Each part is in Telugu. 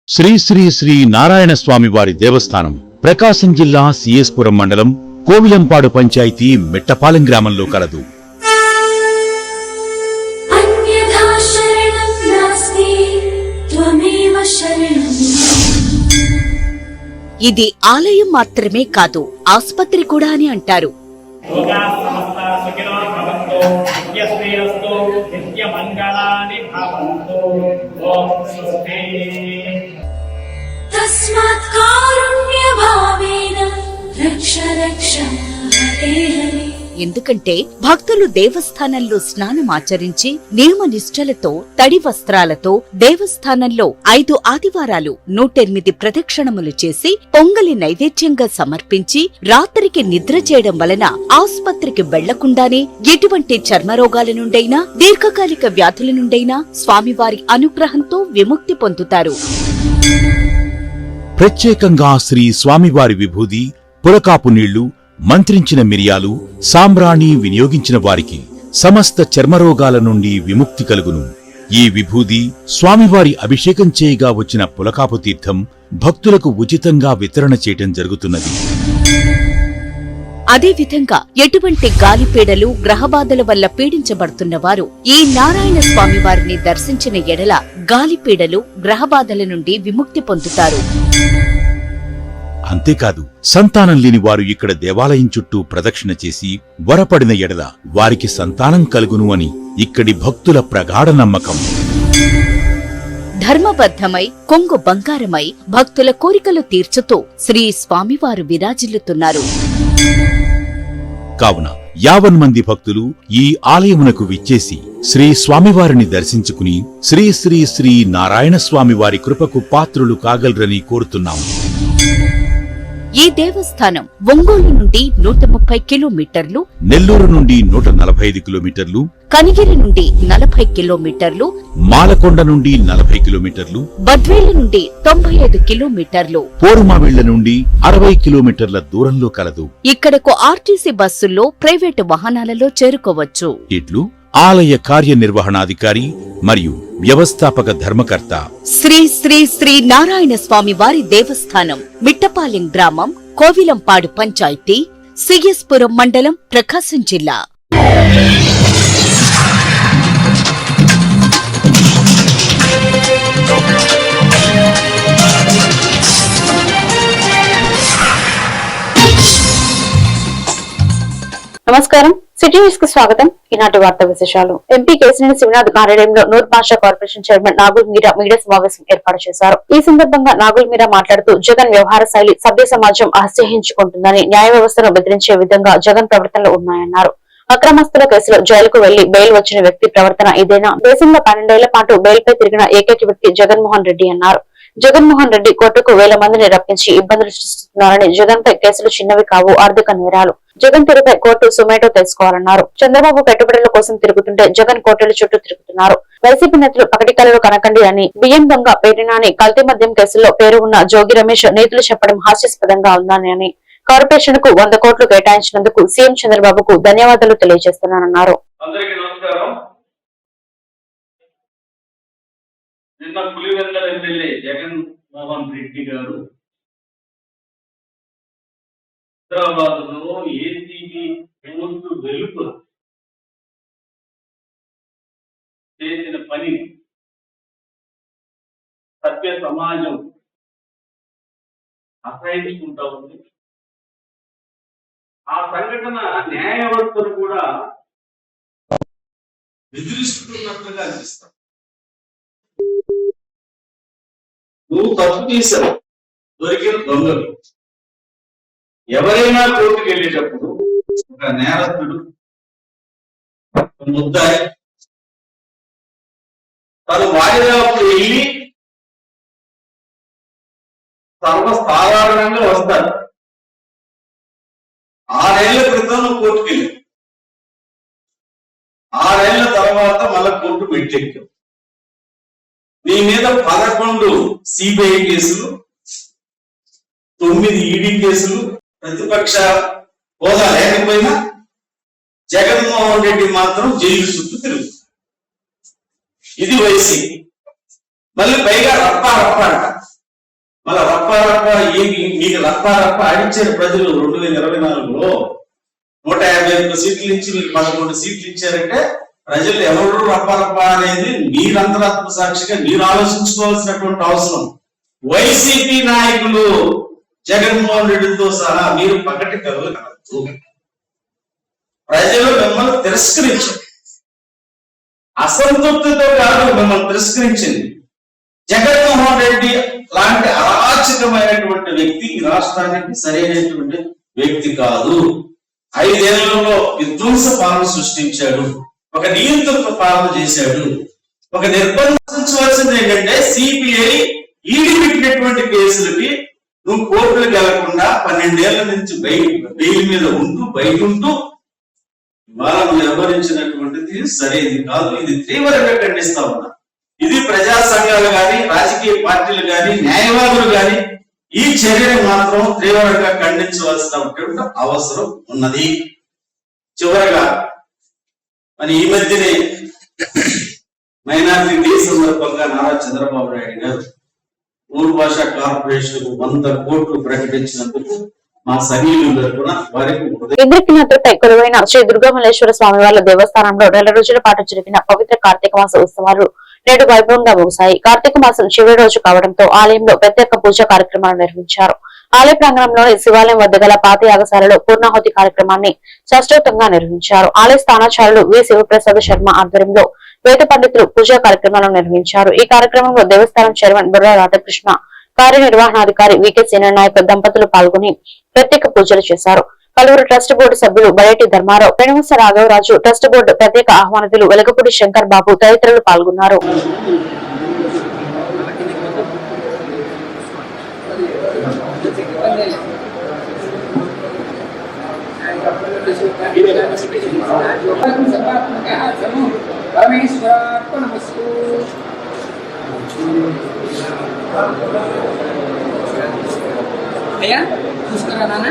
శ్రీ శ్రీ శ్రీ నారాయణ స్వామి వారి దేవస్థానం ప్రకాశం జిల్లా సిఎస్పురం మండలం కోవిలంపాడు పంచాయతీ మిట్టపాలెం గ్రామంలో కలదు. ఇది ఆలయం మాత్రమే కాదు, ఆస్పత్రి కూడా అని అంటారు. ఎందుకంటే భక్తులు దేవస్థానంలో స్నానమాచరించి నియమ నిష్ఠలతో తడి వస్త్రాలతో దేవస్థానంలో 5 ఆదివారాలు 108 ప్రదక్షిణములు చేసి పొంగలి నైవేద్యంగా సమర్పించి రాత్రికి నిద్ర చేయడం వలన ఆసుపత్రికి వెళ్లకుండానే ఎటువంటి చర్మరోగాల నుండైనా దీర్ఘకాలిక వ్యాధుల నుండైనా స్వామివారి అనుగ్రహంతో విముక్తి పొందుతారు. ప్రత్యేకంగా శ్రీ స్వామివారి విభూది, పులకాపు నీళ్లు, మంత్రించిన మిరియాలు, సాంబ్రాణి వినియోగించిన వారికి సమస్త చర్మరోగాల నుండి విముక్తి కలుగును. ఈ విభూది, స్వామివారి అభిషేకం చేయగా వచ్చిన పులకాపు తీర్థం భక్తులకు ఉచితంగా వితరణ చేయటం జరుగుతున్నది. అదేవిధంగా ఎటువంటి గాలిపీడలు, గ్రహబాధల వల్ల పీడించబడుతున్న వారు ఈ నారాయణ స్వామి వారిని దర్శించిన ఎడల గాలిపీడలు, గ్రహబాధల నుండి విముక్తి పొందుతారు. అంతేకాదు, సంతానం లేని వారు ఇక్కడ దేవాలయం చుట్టూ ప్రదక్షిణ చేసి వరపడిన ఎడల వారికి సంతానం కలుగును అని ఇక్కడి భక్తుల ప్రగాఢ నమ్మకం. ధర్మబద్ధమై కొంగు బంగారమై భక్తుల కోరికలు తీర్చుతూ శ్రీ స్వామివారు విరాజిల్లుతున్నారు. కావున 50 మంది భక్తులు ఈ ఆలయమునకు విచ్చేసి శ్రీ స్వామివారిని దర్శించుకుని శ్రీ శ్రీ శ్రీ నారాయణ స్వామివారి కృపకు పాత్రులు కాగలరని కోరుతున్నాము. ఈ దేవస్థానం ఒంగోలు నుండి 130 కిలోమీటర్లు, నెల్లూరు నుండి 145 కిలోమీటర్లు, కనిగిరి నుండి 40 కిలోమీటర్లు, మాలకొండ నుండి 40 కిలోమీటర్లు, బద్వేలు నుండి 95 కిలోమీటర్లు, పోరుమావిళ్ల నుండి 60 కిలోమీటర్ల దూరంలో కలదు. ఇక్కడకు ఆర్టీసీ బస్సుల్లో, ప్రైవేటు వాహనాలలో చేరుకోవచ్చు. ఇట్లు ఆలయ కార్యనిర్వహణాధికారి మరియు వ్యవస్థాపక ధర్మకర్త శ్రీ శ్రీ శ్రీ నారాయణ స్వామి వారి దేవస్థానం, మిట్టపాలెం గ్రామం, కోవిలంపాడు పంచాయతీ, సిఎస్పురం మండలం, ప్రకాశం జిల్లా. నమస్కారం, సిటీ న్యూస్ కు స్వాగతం. ఈనాటి వార్తా విశేషాలు. ఎంపీ కేశినేని శివనాథ్ కార్యాలయంలో నూర్ భాషా కార్పొరేషన్ చైర్మన్ నాగుల్ మీరా మీడియా సమావేశం ఏర్పాటు చేశారు. ఈ సందర్భంగా నాగుల్ మీరా మాట్లాడుతూ జగన్ వ్యవహార శైలి సభ్య సమాజం అసహ్యించుకుంటుందని, న్యాయ వ్యవస్థను బెదిరించే విధంగా జగన్ ప్రవర్తనలు ఉన్నాయన్నారు. అక్రమస్తుల కేసులో జైలుకు వెళ్లి బెయిల్ వచ్చిన వ్యక్తి ప్రవర్తన ఇదేనా? దేశంలో 12 ఏళ్ల పాటు బెయిల్ పై తిరిగిన ఏకైక వ్యక్తి జగన్మోహన్ రెడ్డి అన్నారు. జగన్మోహన్ రెడ్డి కోర్టుకు 1000 మందిని రప్పించి ఇబ్బందులు సృష్టిస్తున్నారని, జగన్ పై కేసులు చిన్నవి కావు, ఆర్థిక నేరాలు. జగన్ తీరుపై కోర్టు సుమేటో తెలుసుకోవాలన్నారు. చంద్రబాబు పెట్టుబడుల కోసం తిరుగుతుంటే జగన్ కోర్టుల చుట్టూ తిరుగుతున్నారు. వైసీపీ నేతలు పకటికలలో కనకండి అని, బియ్యం దొంగ పేరినాని, కల్తీ మద్యం కేసుల్లో పేరు ఉన్న జోగి రమేష్ నీతులు చెప్పడం హాస్యాస్పదంగా ఉందని అని, కార్పొరేషన్ కు 100 కోట్లు కేటాయించినందుకు సీఎం చంద్రబాబుకు ధన్యవాదాలు తెలియజేస్తున్నానన్నారు. నిన్న పులివెందుల ఎమ్మెల్యే జగన్మోహన్ రెడ్డి గారు హైదరాబాద్ లో ఏసీబీ కోర్టు వెలుపల చేసిన పని సభ్య సమాజం అసహించుకుంటా ఉంది. ఆ సంఘటన న్యాయ వ్యవస్థను కూడా బెదిరిస్తున్నట్లుగా అనిపిస్తాం. నువ్వు తప్పు చేశావు, దొరికిన దొంగలు. ఎవరైనా కోర్టుకు వెళ్ళేటప్పుడు ఒక నేరస్తుడు, ముద్దాయి తను వాయిదాకు వెళ్ళి సర్వసాధారణంగా వస్తాడు. 6 ఏళ్ల క్రితం నువ్వు కోర్టుకు వెళ్ళావు, 6 ఏళ్ల తర్వాత మళ్ళా కోర్టు పెట్టెక్కావు. నీ మీద 11 సిబిఐ కేసులు, 9 ఈడీ కేసులు, ప్రతిపక్ష హోదా లేకపోయినా జగన్మోహన్ రెడ్డి మాత్రం జైలు చుట్టూ తిరుగుతుంది. ఇది వైసీపీ. మళ్ళీ పైగా రప్ప అంట. మళ్ళీ రప్ప మీకు రప్ప ఆడించారు ప్రజలు 2024లో 151 సీట్లు ఇచ్చి మీకు 11 సీట్లు ఇచ్చారంటే ప్రజలు ఎవరు రప్ప అనేది మీరు అంతరాత్మ సాక్షిగా మీరు ఆలోచించుకోవాల్సినటువంటి అవసరం. వైసీపీ నాయకులు జగన్మోహన్ రెడ్డితో సహా మీరు పగటి కలలు కనొచ్చు. ప్రజలు మిమ్మల్ని తిరస్కరించారు, అసంతృప్తితో కాదు మిమ్మల్ని తిరస్కరించింది. జగన్మోహన్ రెడ్డి లాంటి అరాచకమైనటువంటి వ్యక్తి ఈ రాష్ట్రానికి సరైనటువంటి వ్యక్తి కాదు. 5 ఏళ్లలో విధ్వంస పాలన సృష్టించాడు, ఒక నియంత్రణ పాలన చేశాడు. ఒక నిర్బంధించవలసింది ఏంటంటే సిబిఐ ఈడీ పెట్టినటువంటి కేసులకి నువ్వు కోర్టులకు వెళ్లకుండా 12 ఏళ్ల నుంచి బెయిల్ మీద ఉంటూ బయట ఉంటూ ఇవాళ వ్యవహరించినటువంటిది సరైనది కాదు. ఇది తీవ్రంగా ఖండిస్తా ఉన్నా. ఇది ప్రజా సంఘాలు గాని రాజకీయ పార్టీలు గాని న్యాయవాదులు గాని ఈ చర్యను మాత్రం తీవ్రంగా ఖండించవలసినటువంటి అవసరం ఉన్నది. చివరగా మరి ఈ మధ్యనే మైనారిటీ డే సందర్భంగా నారా చంద్రబాబు నాయుడు గారు మూడు భాషా కార్పొరేషన్ 100 కోట్లు ప్రకటించినందుకు మా సన్నిహితుల తరపున వారికి ఇంద్రకీనాథులపై కొలువైన శ్రీ దుర్గామల్లేశ్వర స్వామి వార్ల దేవస్థానంలో 2 రోజుల పాటు జరిగిన పవిత్ర కార్తీక మాస ఉత్సవాలు నేడు వైభవంగా ముగిశాయి. కార్తీక మాసం చివరి రోజు కావడంతో ఆలయంలో ప్రత్యేక పూజా కార్యక్రమాలు నిర్వహించారు. ఆలయ ప్రాంగణంలోని శివాలయం వద్ద గల పాత యాగశాలలో పూర్ణాహుతి కార్యక్రమాన్ని శాస్త్రోక్తంగా నిర్వహించారు. ఆలయ స్థానాచార్యులు వి శివప్రసాద్ శర్మ ఆధ్వర్యంలో వేద పండితులు పూజా కార్యక్రమాలను నిర్వహించారు. ఈ కార్యక్రమంలో దేవస్థానం చైర్మన్ బుర్రా రాధాకృష్ణ, కార్యనిర్వహణాధికారి వికే సేననాయక్ దంపతులు పాల్గొని ప్రత్యేక పూజలు చేశారు. పలువురు ట్రస్ట్ బోర్డు సభ్యులు బయటి ధర్మారావు, శ్రీనివాస రాఘవరాజు, ట్రస్ట్ బోర్డు ప్రత్యేక ఆహ్వానితులు వెలగపూడి శంకర్ బాబు తదితరులు పాల్గొన్నారు. అయ్యా చూసుకురా నాన్న.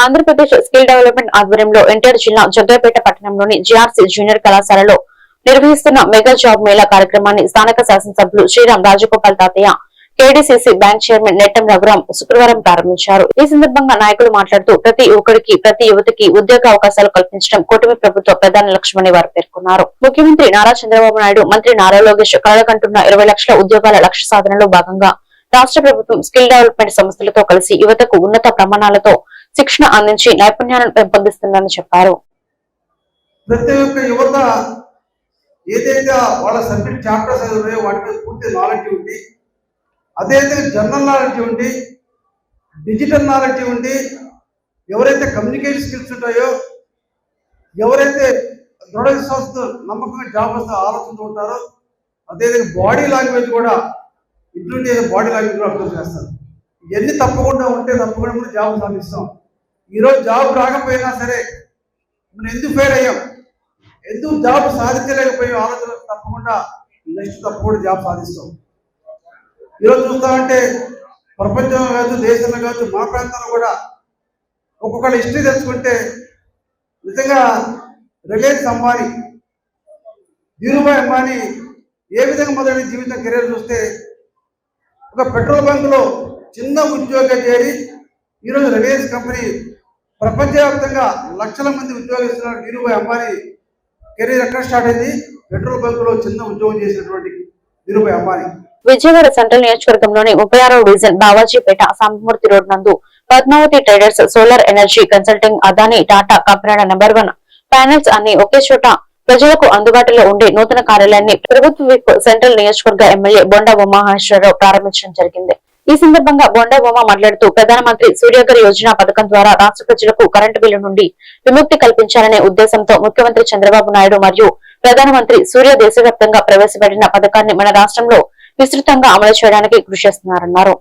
ఆంధ్రప్రదేశ్ స్కిల్ డెవలప్మెంట్ ఆధ్వర్యంలో ఎన్టీఆర్ జిల్లా జగ్గైపేట పట్టణంలోని జిఆర్సీ జూనియర్ కళాశాలలో నిర్వహిస్తున్న మెగా జాబ్ మేళా కార్యక్రమాన్ని స్థానిక శాసనసభ్యులు శ్రీరామ్ రాజగోపాల్ తాతయ్య, కేడీసీసీ బ్యాంక్ చైర్మన్ నెట్టం రఘురాం శుక్రవారం ప్రారంభించారు. ఈ సందర్భంగా నాయకులు మాట్లాడుతూ ప్రతి యువకుడికి, ప్రతి యువతికి ఉద్యోగ అవకాశాలు కల్పించడం కూటమి ప్రభుత్వ ప్రధాన లక్ష్యమని వారు పేర్కొన్నారు. ముఖ్యమంత్రి నారా చంద్రబాబు నాయుడు, మంత్రి నారా లోకేష్ కలలుకంటున్న 20 లక్షల ఉద్యోగాల లక్ష్య సాధనలో భాగంగా రాష్ట్ర ప్రభుత్వం స్కిల్ డెవలప్మెంట్ సంస్థలతో కలిసి యువతకు ఉన్నత ప్రమాణాలతో శిక్షణ అందించి నైపుణ్యాలను పెంపొందిస్తుందని చెప్పారు. ప్రతి ఒక్క యువత ఏదైతే వాళ్ళ సబ్జెక్ట్ చాప్టర్స్ ఉన్నాయో వాటి మీద పూర్తి నాలెడ్జ్ ఉండి, అదైతే జనరల్ నాలెడ్జ్ ఉండి, డిజిటల్ నాలెడ్జ్ ఉండి, ఎవరైతే కమ్యూనికేషన్ స్కిల్స్ ఉంటాయో, ఎవరైతే దృఢ విశ్వాసంతో నమ్మకంగా జాబ్ వస్తే ఆలోచనతో ఉంటారో, అదేవిధంగా బాడీ లాంగ్వేజ్ కూడా ఇటువంటి బాడీ లాంగ్వేజ్ కూడా అర్థం చేస్తారు. ఇవన్నీ తప్పకుండా ఉంటే తప్పకుండా మనం జాబ్ సాధిస్తాం. ఈరోజు జాబ్ రాకపోయినా సరే మనం ఎందుకు ఫెయిల్ అయ్యాం, ఎందుకు జాబ్ సాధించలేకపోయాం ఆలోచన తప్పకుండా నెక్స్ట్ తప్పకుండా జాబ్ సాధిస్తాం. ఈరోజు చూస్తామంటే ప్రపంచంలో కాదు, దేశంలో కాదు, మా ప్రాంతంలో కూడా ఒక్కొక్కళ్ళ హిస్టరీ తెలుసుకుంటే నిజంగా రిలయన్స్ అంబానీ, ధీరుభాయ్ అంబానీ ఏ విధంగా మొదలైన జీవితం కెరీర్ చూస్తే ఒక పెట్రోల్ బంకులో చిన్న ఉద్యోగం చేరి ఈరోజు రిలయన్స్ కంపెనీ ప్రపంచవ్యాప్తంగా లక్షల మంది ఉద్యోగిస్తున్నారు. ధీరుభాయ్ అంబానీ కెరీర్ ఎక్కడ స్టార్ట్ అయింది? పెట్రోల్ బంకులో చిన్న ఉద్యోగం చేసినటువంటి ధీరుభాయ్ అంబానీ. విజయవాడ సెంట్రల్ నియోజకవర్గంలోని 36వ డివిజన్ బావాజీపేట సాంబమూర్తి రోడ్ నందు Padmavathi traders solar energy consulting Adani Tata కంపెనీల నెంబర్ 1 ప్యానెల్స్ అన్ని ఒకే చోట ప్రజలకు అందుబాటులో ఉండే నూతన కార్యాలయాన్ని ప్రభుత్వ విప్ సెంట్రల్ నియోజకవర్గ ఎమ్మెల్యే బొండా ఉమామహేశ్వరరావు ప్రారంభించడం జరిగింది. ఈ సందర్భంగా బొండా ఉమా మాట్లాడుతూ ప్రధానమంత్రి సూర్యఘర్ యోజన పథకం ద్వారా రాష్ట్ర ప్రజలకు కరెంటు బిల్లు నుండి విముక్తి కల్పించాలనే ఉద్దేశంతో ముఖ్యమంత్రి చంద్రబాబు నాయుడు మరియు ప్రధానమంత్రి సూర్య దేశవ్యాప్తంగా ప్రవేశపెట్టిన పథకాన్ని మన రాష్ట్రంలో విస్తృతంగా అమలు చేయడానికి కృషి చేస్తున్నారన్నారు.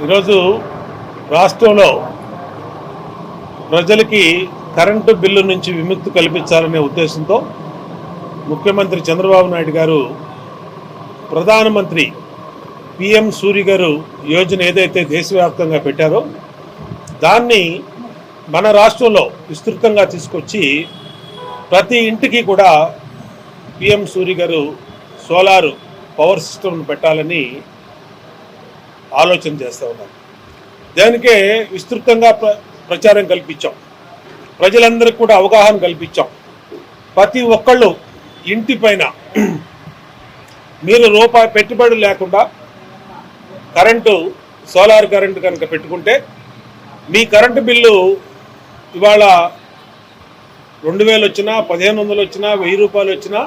ఈరోజు రాష్ట్రంలో ప్రజలకి కరెంటు బిల్లు నుంచి విముక్తి కల్పించాలనే ఉద్దేశంతో ముఖ్యమంత్రి చంద్రబాబు నాయుడు గారు ప్రధానమంత్రి పిఎం సూర్యఘర్ యోజన ఏదైతే దేశవ్యాప్తంగా పెట్టారో దాన్ని మన రాష్ట్రంలో విస్తృతంగా తీసుకొచ్చి ప్రతి ఇంటికి కూడా పిఎం సూర్యఘర్ సోలార్ పవర్ సిస్టమ్ను పెట్టాలని ఆలోచన చేస్తూ ఉన్నారు. దానికే విస్తృతంగా ప్రచారం కల్పించాం, ప్రజలందరికీ కూడా అవగాహన కల్పించాం. ప్రతి ఒక్కళ్ళు ఇంటి పైన మీరు రూపాయి పెట్టుబడి లేకుండా కరెంటు సోలార్ కరెంటు కనుక పెట్టుకుంటే మీ కరెంటు బిల్లు ఇవాళ 2000 వచ్చినా 1500 వచ్చినా 1000 రూపాయలు వచ్చినా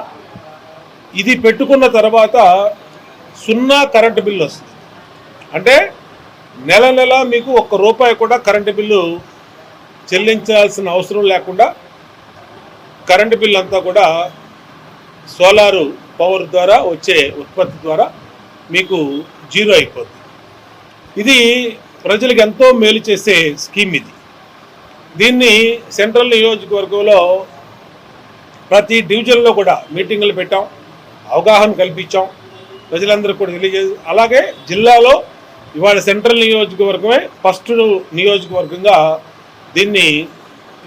ఇది పెట్టుకున్న తర్వాత 0 కరెంటు బిల్లు వస్తుంది. అంటే నెల నెల మీకు 1 రూపాయి కూడా కరెంటు బిల్లు చెల్లించాల్సిన అవసరం లేకుండా కరెంటు బిల్లు అంతా కూడా సోలారు పవర్ ద్వారా వచ్చే ఉత్పత్తి ద్వారా మీకు జీరో అయిపోతుంది. ఇది ప్రజలకు ఎంతో మేలు చేసే స్కీమ్. దీన్ని సెంట్రల్ నియోజకవర్గంలో ప్రతి డివిజన్లో కూడా మీటింగులు పెట్టాం, అవగాహన కల్పించాం, ప్రజలందరూ కూడా తెలియజేసి అలాగే జిల్లాలో ఇవాళ సెంట్రల్ నియోజకవర్గమే ఫస్ట్ నియోజకవర్గంగా దీన్ని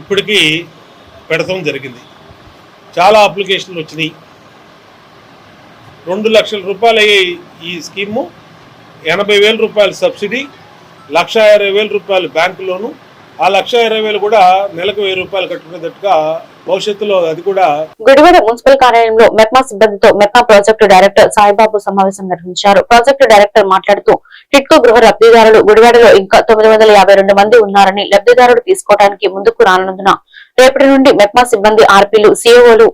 ఇప్పటికీ పెడతాం జరిగింది. చాలా అప్లికేషన్లు వచ్చినాయి. 2 లక్షల రూపాయలు అయ్యే ఈ స్కీము 80,000 రూపాయలు సబ్సిడీ, 1,20,000 రూపాయలు బ్యాంకు లోను, ఆ 1,20,000 కూడా నెలకు 1,000 రూపాయలు కట్టుకునేటట్టుగా భవిష్యత్తులో అది కూడా. గుడివాడ మున్సిపల్ కార్యాలయంలో మెప్మా సిబ్బందితో మెప్మా ప్రాజెక్టు డైరెక్టర్ సాయిబాబు సమావేశం నిర్వహించారు. ప్రాజెక్టు డైరెక్టర్ మాట్లాడుతూ టిట్కో గృహ లబ్ధిదారులు గుడివాడలో ఇంకా 952 మంది ఉన్నారని, లబ్ధిదారుడు తీసుకోవడానికి ముందుకు రానందున రేపటి నుండి మెప్మా సిబ్బంది ఆర్పీలు సిఓలు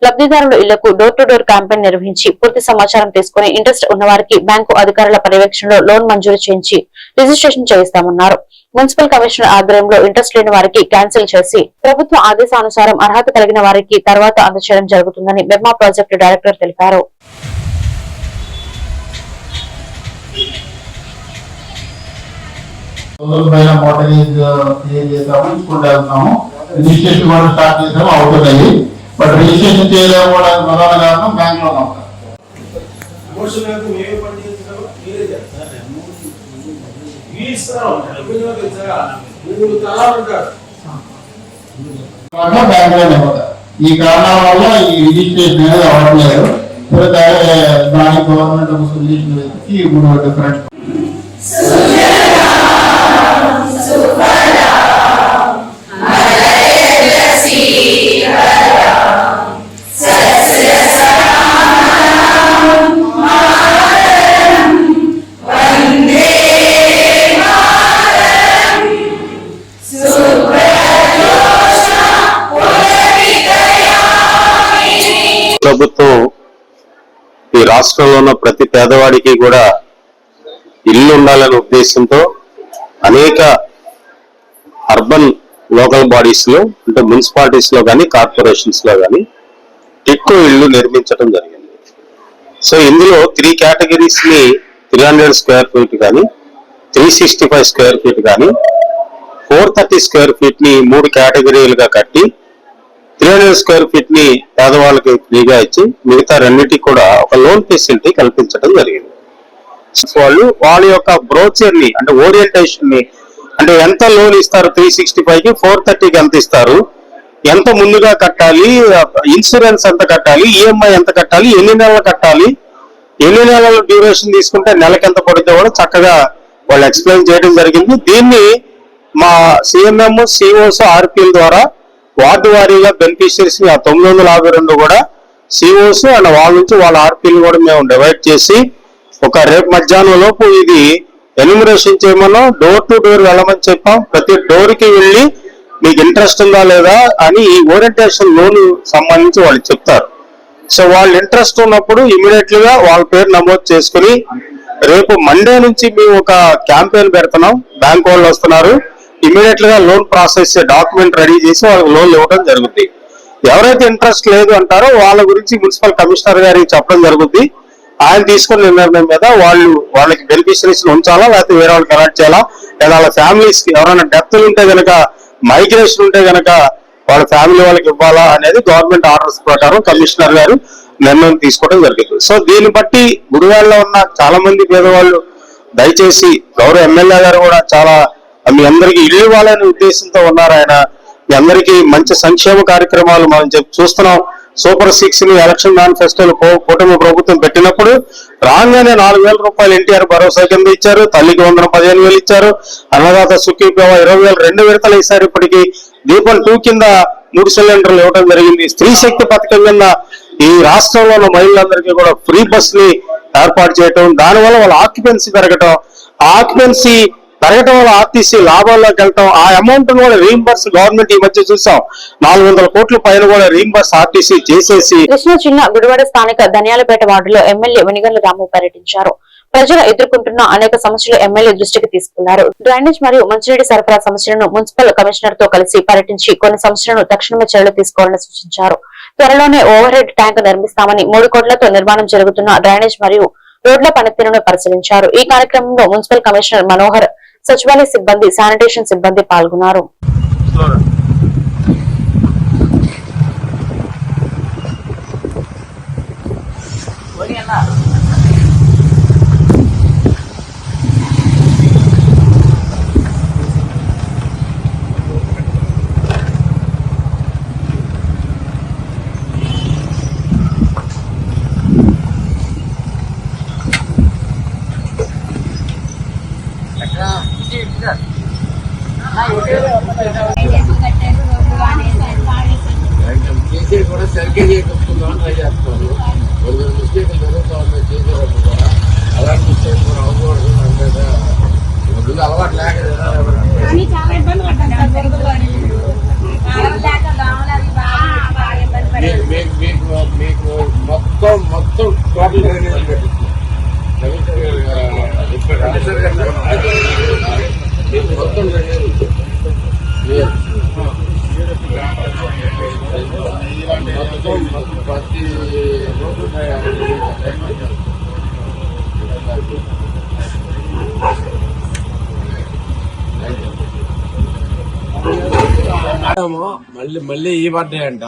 లబ్ధిదారుల ఇళ్లకు డోర్ టు డోర్ క్యాంపెయిన్ నిర్వహించి పూర్తి సమాచారం తీసుకుని ఇంట్రెస్ట్ ఉన్నవారికి బ్యాంకు అధికారుల పర్యవేక్షణలో లోన్ మంజూరు చేయించి రిజిస్ట్రేషన్ చేయిస్తామన్నారు. మున్సిపల్ కమిషనర్ ఆధ్వర్యంలో ఇంట్రెస్ట్ లేని వారికి క్యాన్సిల్ చేసి ప్రభుత్వ ఆదేశానుసారం అర్హత కలిగిన వారికి తర్వాత అందజేయడం జరుగుతుందని మెప్మా ప్రాజెక్టు డైరెక్టర్ తెలిపారు. రిజిస్ట్రేషన్ కూడా స్టార్ట్ చేసాము, అవుతున్నాయి. బట్ రిజిస్ట్రేషన్ చేయలేకపోవడానికి ప్రధాన కారణం బ్యాంక్ లో బ్యాంక్ లోనే పోతారు. ఈ కారణాల వల్ల ఈ రిజిస్ట్రేషన్ అనేది అవ్వట్లేదు. దానికి గవర్నమెంట్ ఒక సొల్యూషన్ వెతికి ఇప్పుడు డిఫరెంట్ ప్రభుత్వం ఈ రాష్ట్రంలో ఉన్న ప్రతి పేదవాడికి కూడా ఇల్లు ఉండాలనే ఉద్దేశంతో అనేక అర్బన్ లోకల్ బాడీస్ లో అంటే మున్సిపాలిటీస్ లో కానీ కార్పొరేషన్స్ లో కానీ ఎక్కువ ఇళ్లు నిర్మించడం జరిగింది. సో ఇందులో 3 కేటగిరీస్ ని 300 స్క్వేర్ ఫీట్ కానీ 365 స్క్వేర్ ఫీట్ కానీ 430 స్క్వేర్ ఫీట్ ని 3 కేటగిరీలుగా కట్టి 300 స్క్వేర్ ఫీట్ ని పేదవాళ్ళకి ఫ్రీగా ఇచ్చి మిగతా రెండింటికి కూడా ఒక లోన్ ఫెసిలిటీ కల్పించడం జరిగింది. వాళ్ళ యొక్క బ్రోచర్ ని అంటే ఓరియంటేషన్ ని అంటే ఎంత లోన్ ఇస్తారు 365 కి 430కి ఎంత ఇస్తారు, ఎంత ముందుగా కట్టాలి, ఇన్సూరెన్స్ ఎంత కట్టాలి, ఈఎంఐ ఎంత కట్టాలి, ఎన్ని నెలలు కట్టాలి, ఎన్ని నెలల డ్యూరేషన్ తీసుకుంటే నెలకి ఎంత పడుతుందో కూడా చక్కగా వాళ్ళు ఎక్స్ప్లెయిన్ చేయడం జరిగింది. దీన్ని మా సిఎంఎం సిఓస్ ఆర్పీల ద్వారా వార్డు వారీగా బెనిఫిషియరీస్ ఆ 952 కూడా సిఓస్ అండ్ వాళ్ళ నుంచి వాళ్ళ ఆర్పీలు కూడా మేము డివైడ్ చేసి ఒక రేపు మధ్యాహ్నం లోపు ఇది ఎన్యూమరేషన్ చేయమన్నాం. డోర్ టు డోర్ వెళ్ళమని చెప్పాం. ప్రతి డోర్ కి వెళ్ళి మీకు ఇంట్రెస్ట్ ఉందా లేదా అని ఈ ఓరియంటేషన్ లోన్ సంబంధించి వాళ్ళు చెప్తారు. సో వాళ్ళు ఇంట్రెస్ట్ ఉన్నప్పుడు ఇమీడియట్ గా వాళ్ళ పేరు నమోదు చేసుకుని రేపు మండే నుంచి మేము ఒక క్యాంపెయిన్ పెడుతున్నాం. బ్యాంక్ వాళ్ళు వస్తున్నారు, ఇమీడియట్ గా లోన్ ప్రాసెస్ డాక్యుమెంట్ రెడీ చేసి వాళ్ళకి లోన్ ఇవ్వడం జరుగుతుంది. ఎవరైతే ఇంట్రెస్ట్ లేదు అంటారో వాళ్ళ గురించి మున్సిపల్ కమిషనర్ గారికి చెప్పడం జరుగుతుంది. ఆయన తీసుకున్న నిర్ణయం మీద వాళ్ళకి బెనిఫిషరీస్ ఉంచాలా లేకపోతే వేరే వాళ్ళకి అలాట్ చేయాలా, లేదా వాళ్ళ ఫ్యామిలీస్ కి ఎవరైనా డెత్లు ఉంటే గనక మైగ్రేషన్ ఉంటే గనక వాళ్ళ ఫ్యామిలీ వాళ్ళకి ఇవ్వాలా అనేది గవర్నమెంట్ ఆర్డర్స్ ప్రకారం కమిషనర్ గారు నిర్ణయం తీసుకోవడం జరిగింది. సో దీన్ని బట్టి గుడివాడలో ఉన్న చాలా మంది పేదవాళ్ళు దయచేసి గౌరవ ఎమ్మెల్యే గారు కూడా చాలా మీ అందరికీ ఇల్లు ఇవ్వాలనే ఉద్దేశంతో ఉన్నారు. ఆయన మీ అందరికీ మంచి సంక్షేమ కార్యక్రమాలు మనం చూస్తున్నాం. సూపర్ 6 ని ఎలక్షన్ మేనిఫెస్టోలు కూటమి ప్రభుత్వం పెట్టినప్పుడు రాగానే 4,000 రూపాయలు ఎన్టీఆర్ భరోసా కింద ఇచ్చారు, తల్లికి 15,000 ఇచ్చారు, అన్నదాత సుఖీభవ 20,000 2 విడతలు ఇస్తారు. ఇప్పటికి దీపం 2 కింద 3 సిలిండర్లు ఇవ్వడం జరిగింది. స్త్రీ శక్తి పథకం కింద ఈ రాష్ట్రంలో ఉన్న మహిళలందరికీ కూడా ఫ్రీ బస్ ని ఏర్పాటు చేయటం, దానివల్ల వాళ్ళ ఆక్యుపెన్సీ పెరగటం, ఆ ఆక్యుపెన్సీ పెరగటం వల్ల ఆర్టీసీ లాభాల్లోకి వెళ్తాం. ఆ అమౌంట్ కూడా రీయింబర్స్ గవర్నమెంట్ ఈ మధ్య చూసాం 400 కోట్ల పైన కూడా రీయింబర్స్ ఆర్టీసీ చేసేసి. కృష్ణా జిల్లా గుడివాడ స్థానిక ధనియాలపేట వార్డులో ఎమ్మెల్యే వెనిగండ్ల రాము పర్యటించారు. ప్రజలు ఎదుర్కొంటున్న అనేక సమస్యలు ఎమ్మెల్యే దృష్టికి తీసుకున్నారు. డ్రైనేజ్ మరియు మంచినీటి సరఫరా సమస్యలను మున్సిపల్ కమిషనర్ తో కలిసి పర్యటించి కొన్ని సమస్యలను తక్షణమే చర్యలు తీసుకోవాలని సూచించారు. త్వరలోనే ఓవర్ హెడ్ ట్యాంక్ నిర్మిస్తామని 3 కోట్లతో నిర్మాణం జరుగుతున్న డ్రైనేజ్ మరియు రోడ్ల పనితీరును పరిశీలించారు. ఈ కార్యక్రమంలో మున్సిపల్ కమిషనర్ మనోహర్, సచివాలయ సిబ్బంది, శానిటేషన్ సిబ్బంది పాల్గొన్నారు. కూడా సరిగ్గా చేయకపోతున్నాం చేస్తాను. కొన్ని మిస్టేక్లు జరుగుతూ ఉన్నాయి చేసేటప్పుడు కూడా. అలాంటి మిస్టేక్ కూడా అవ్వకూడదు అంటే ముందు అలవాటు లేక మీకు మొత్తం టోటల్ మొత్తం ప్రతి మళ్ళీ ఈ పడ్డాయంట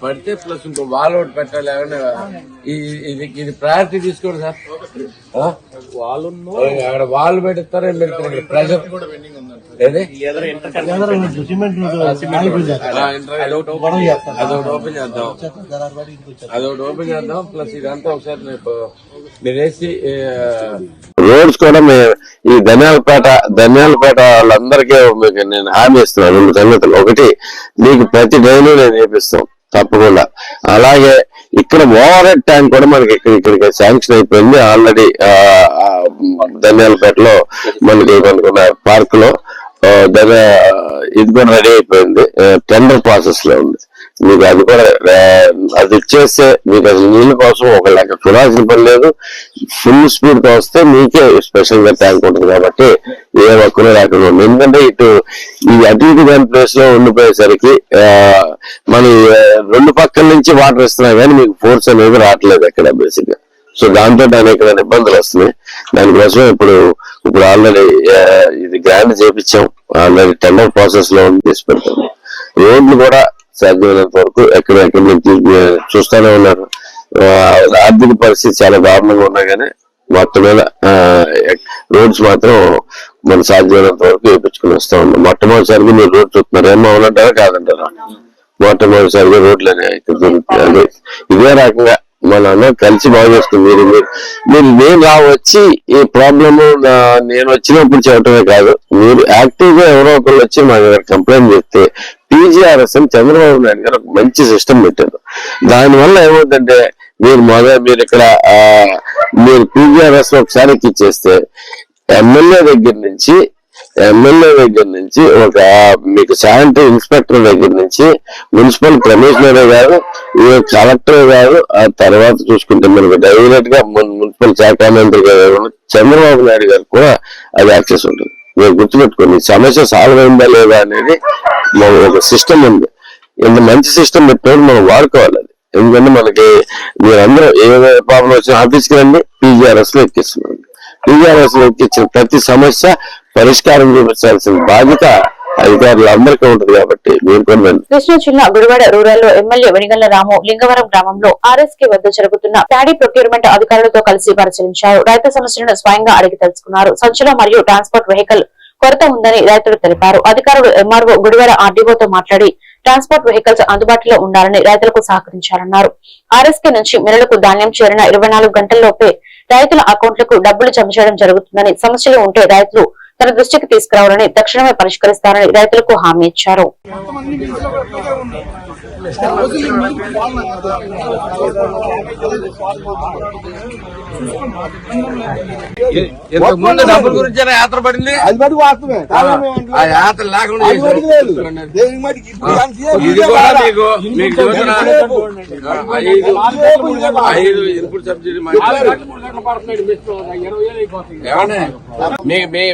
పడితే ప్లస్ ఇంకో వాల్ ఒకటి పెట్టాలి. ఇది ప్రయారిటీ తీసుకోండి సార్. అక్కడ వాల్ పెడతారా పెడతారు ప్రెషర్ అదొకటి ఓపెన్ చేద్దాం ప్లస్ ఇదంతా ఒకసారి మీరు వేసి రోడ్స్ కూడా ఈ ధనియాలపేట వాళ్ళందరికీ మీకు నేను హామీ ఇస్తున్నాను 2 సంగతులు. ఒకటి, మీకు ప్రతి డైలీ నేను వేపిస్తాం తప్పకుండా. అలాగే ఇక్కడ ఓవర్ హెడ్ ట్యాంక్ కూడా మనకి ఇక్కడికి శాంక్షన్ అయిపోయింది ఆల్రెడీ. ధనియాలపేటలో మనకి పార్క్ లో ఇది కూడా రెడీ అయిపోయింది, టెండర్ ప్రాసెస్ లో ఉంది. మీకు అది కూడా అది ఇచ్చేస్తే మీకు అసలు నీళ్ళ కోసం ఒక లెక్క చూడాల్సిన పని లేదు. ఫుల్ స్పీడ్ తో వస్తే మీకే స్పెషల్ గా ట్యాంక్ ఉంటుంది కాబట్టి ఏ ఒక్కరు లేకుండా ఉంది. ఎందుకంటే ఇటు ఈ అటు దాని ప్లేస్ లో ఉండిపోయేసరికి మన 2 పక్కల నుంచి వాటర్ ఇస్తున్నా కానీ మీకు ఫోర్స్ అనేది రావట్లేదు అక్కడ బేసిక్ గా. సో దాంతో అనేక ఇబ్బందులు వస్తున్నాయి. దానికోసం ఇప్పుడు ఆల్రెడీ ఇది గ్రాండ్ చేపించాం, ఆల్రెడీ టెండర్ ప్రాసెస్ లో చేసి పెడతాము. రోడ్లు కూడా సాధ్యమైనంత వరకు ఎక్కడెక్కడ చూస్తూనే ఉన్నారు. ఆర్థిక పరిస్థితి చాలా దారుణంగా ఉన్నా కానీ మొత్తం మీద రోడ్స్ మాత్రం మనం సాధ్యమైనంత వరకు వేయించుకుని వస్తా ఉన్నాం. మొట్టమొదటిసారిగా మీరు రోడ్ చూస్తున్నారు, ఏమో అవునంటారా కాదంటారా? మొట్టమొదటిసారిగా రోడ్లు అనేవి దొరుకుతాయి. ఇదే రకంగా మన కలిసి బాగు చేసుకుని మీరు నేను వచ్చి ఈ ప్రాబ్లమ్ నేను వచ్చినప్పుడు చెప్పటమే కాదు, మీరు యాక్టివ్ గా ఎవరో ఒకళ్ళు వచ్చి మా దగ్గర కంప్లైంట్ చేస్తే PGRS అని చంద్రబాబు నాయుడు గారు ఒక మంచి సిస్టమ్ పెట్టారు. దానివల్ల ఏమవుతుందంటే మీరు ఇక్కడ మీరు PGRS ఒకసారి ఎక్కిచ్చేస్తే ఎమ్మెల్యే దగ్గర నుంచి ఒక మీకు శానిటరీ ఇన్స్పెక్టర్ దగ్గర నుంచి మున్సిపల్ కమిషనరే కాదు, కలెక్టర్ కాదు, ఆ తర్వాత చూసుకుంటే మనకు డైరెక్ట్ గా మున్సిపల్ శాఖ మంత్రి గారు చంద్రబాబు నాయుడు గారు కూడా అది యాక్సెస్ ఉంటుంది. మీరు గుర్తుపెట్టుకోండి, సమస్య సాల్వ్ అయిందా లేదా అనేది ఒక సిస్టమ్ ఉంది. ఇంత మంచి సిస్టమ్ పెట్టినప్పుడు మనం వాడుకోవాలి అది. ఎందుకంటే మనకి మీరందరూ ఏ ప్రాబ్లం వచ్చిన ఆఫీస్కి రండి, PGRS లో ఎక్కిస్తున్నాం. PGRS లో ఎక్కించిన ప్రతి సమస్య పరిష్కారం చూపించాల్సిన బాధ్యత అధికారులందరికీ ఉంటుంది కాబట్టి మీరు కూడా. కృష్ణా జిల్లా గుడివాడ రూరల్ లో ఎమ్మెల్యే వెనిగళ్ల రాము లింగవరం గ్రామంలో RSK వద్ద జరుగుతున్న ప్యాడీ ప్రొక్యూర్మెంట్ అధికారులతో కలిసి పరిశీలించారు. రైతు సమస్యలను స్వయంగా అడిగి తెలుసుకున్నారు. సంచులు మరియు ట్రాన్స్పోర్ట్ వెహికల్ కొరత ఉందని రైతులు తెలిపారు. అధికారులు MRO గుడివాడ RDOతో మాట్లాడి ట్రాన్స్పోర్ట్ వెహికల్స్ అందుబాటులో ఉండాలని రైతులకు సహకరించారన్నారు. RSK నుంచి మిల్లులకు ధాన్యం చేరిన 24 గంటల్లోపే రైతుల అకౌంట్లకు డబ్బులు జమ చేయడం జరుగుతుందని, సమస్యలు ఉంటే రైతులు తన దృష్టికి తీసుకురావాలని, తక్షణమే పరిష్కరిస్తారని రైతులకు హామీ ఇచ్చారు. ముందు డబ్బుల గురించి యాత్ర పడింది, ఆ యాత్ర లేకుండా ఇది కూడా మీకు 5 ఇన్పుట్ సబ్సిడీ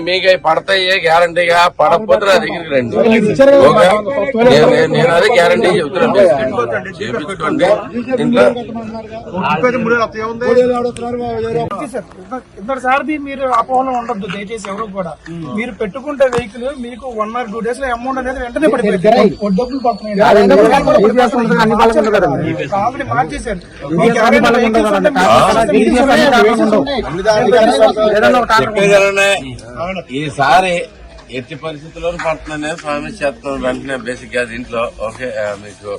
మీకు పడతాయి గ్యారంటీగా. పడకపోతే నా దగ్గరికి రండి, నేను అదే గ్యారంటీ చెప్తున్నాను. చేపించుకోండి. ఇద్దరిసారి మీరు అపోహలో ఉండద్దు దయచేసి ఎవరు కూడా. మీరు పెట్టుకుంటే వెహికల్ మీకు 1 or 2 days లో అమౌంట్ అనేది వెంటనే పడిపోయింది. డబ్బులు పడుతున్నాయి మార్చేశారు. ఈసారి ఎట్టి పరిస్థితుల్లో పడుతున్నానే స్వామి చేస్తున్నాం వెంటనే బేసిక్ గా దీంట్లో. ఓకే, మీకు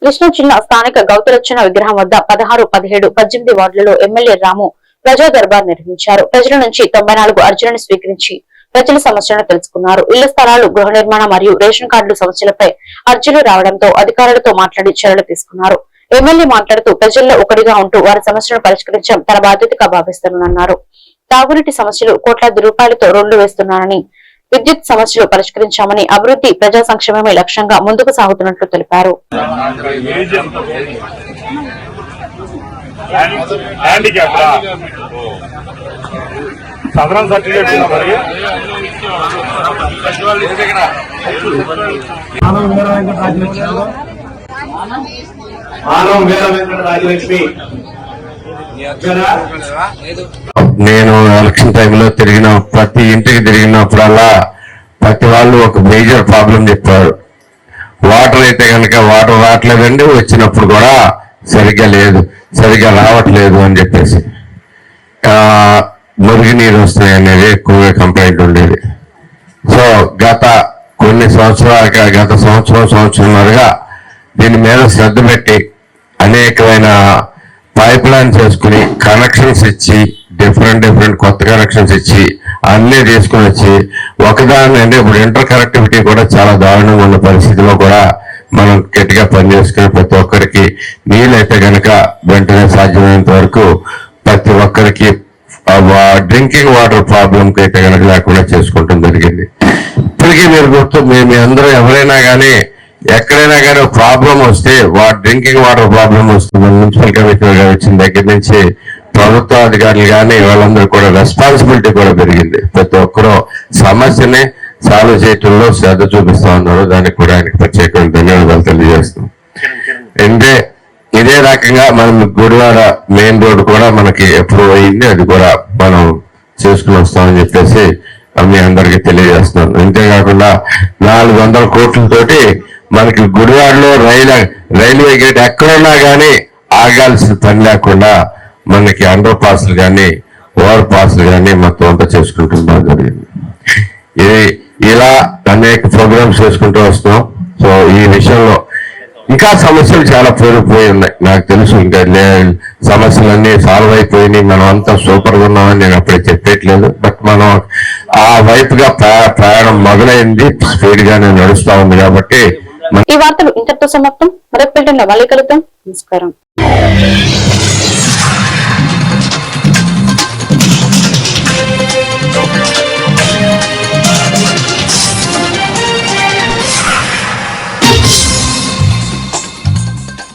కృష్ణా జిల్లా స్థానిక గౌతరచన విగ్రహం వద్ద 16, 17, 18 వార్డులలో ఎమ్మెల్యే రాము ప్రజా దర్బార్ నిర్వహించారు. ప్రజల నుంచి 94 అర్జీలను స్వీకరించి ప్రజల సమస్యలను తెలుసుకున్నారు. ఇళ్ల స్థలాలు, గృహ నిర్మాణ మరియు రేషన్ కార్డుల సమస్యలపై అర్జీలు రావడంతో అధికారులతో మాట్లాడి చర్యలు తీసుకున్నారు. ఎమ్మెల్యే మాట్లాడుతూ ప్రజల్లో ఒకటిగా ఉంటూ వారి సమస్యలను పరిష్కరించడం తన బాధ్యతగా భావిస్తున్నానన్నారు. తాగునీటి సమస్యలు కోట్లాది రూపాయలతో రోడ్లు వేస్తున్నానని, విద్యుత్ సమస్యలు పరిష్కరించామని అభివృద్ధి ప్రజా సంక్షేమమే లక్ష్యంగా ముందుకు సాగుతున్నట్లు తెలిపారు. నేను ఎలక్షన్ టైంలో తిరిగిన ప్రతి ఇంటికి తిరిగినప్పుడల్లా ప్రతి వాళ్ళు ఒక మేజర్ ప్రాబ్లం చెప్పారు. వాటర్ అయితే కనుక వాటర్ రావట్లేదండి, వచ్చినప్పుడు కూడా సరిగ్గా లేదు, సరిగ్గా రావట్లేదు అని చెప్పేసి మురుగునీరు వస్తాయి అనేది ఎక్కువగా కంప్లైంట్ ఉండేది. సో గత కొన్ని సంవత్సరాలుగా గత సంవత్సరంన్నరగా దీని మీద శ్రద్ధ పెట్టి అనేకమైన పైప్ లైన్ చేసుకుని కనెక్షన్స్ ఇచ్చి డిఫరెంట్ కొత్త కనెక్షన్స్ ఇచ్చి అన్నీ తీసుకుని వచ్చి ఒకదాని అంటే ఇప్పుడు ఇంటర్ కనెక్టివిటీ కూడా చాలా దారుణంగా ఉన్న పరిస్థితిలో కూడా మనం గట్టిగా పనిచేసుకుని ప్రతి ఒక్కరికి నీళ్ళైతే కనుక వెంటనే సాధ్యమైనంత వరకు ప్రతి ఒక్కరికి డ్రింకింగ్ వాటర్ ప్రాబ్లంకి అయితే కనుక లేకుండా చేసుకుంటాం జరిగింది. ఇప్పటికీ మీరు గుర్తు మీ అందరూ ఎవరైనా కానీ ఎక్కడైనా కానీ ఒక ప్రాబ్లం వస్తే డ్రింకింగ్ వాటర్ ప్రాబ్లం వస్తుంది, మున్సిపల్ కమిషనర్ గారు వచ్చిన దగ్గర నుంచి ప్రభుత్వ అధికారులు కానీ వాళ్ళందరూ కూడా రెస్పాన్సిబిలిటీ కూడా పెరిగింది. ప్రతి ఒక్కరూ సమస్యని సాల్వ్ చేయటంలో శ్రద్ధ చూపిస్తా ఉన్నారు. దానికి కూడా ఆయనకి ప్రత్యేకమైన ధన్యవాదాలు తెలియజేస్తున్నాం. అంటే ఇదే రకంగా మనం గుడివాడ మెయిన్ రోడ్డు కూడా మనకి అప్రూవ్ అయ్యింది, అది కూడా మనం చేసుకుని వస్తామని చెప్పేసి మీ అందరికీ తెలియజేస్తున్నాను. అంతేకాకుండా 400 కోట్లతోటి మనకి గుడివాడలో రైల్వే గేట్ ఎక్కడున్నా కానీ ఆగాల్సిన పని లేకుండా మనకి అండర్ పాస్లు కానీ ఓవర్ పాస్లు కానీ మొత్తం అంతా చేసుకుంటుండడం జరిగింది. ఇలా అనేక ప్రోగ్రామ్స్ చేసుకుంటూ వస్తున్నాం. సో ఈ విషయంలో ఇంకా సమస్యలు చాలా పెరిగిపోయి ఉన్నాయి. నాకు తెలుసు ఇంకా సమస్యలన్నీ సాల్వ్ అయిపోయినాయి, మనం అంతా సూపర్ గా ఉన్నామని నేను అప్పుడే చెప్పేయట్లేదు. బట్ మనం ఆ వైపుగా ప్రయాణం మొదలైంది, స్పీడ్ గానే నడుస్తా ఉంది. కాబట్టి ఈ వార్తలు ఇంతటితో సమాప్తం. మరొక పిల్లల్లో మళ్ళీ కలుద్దాం. నమస్కారం.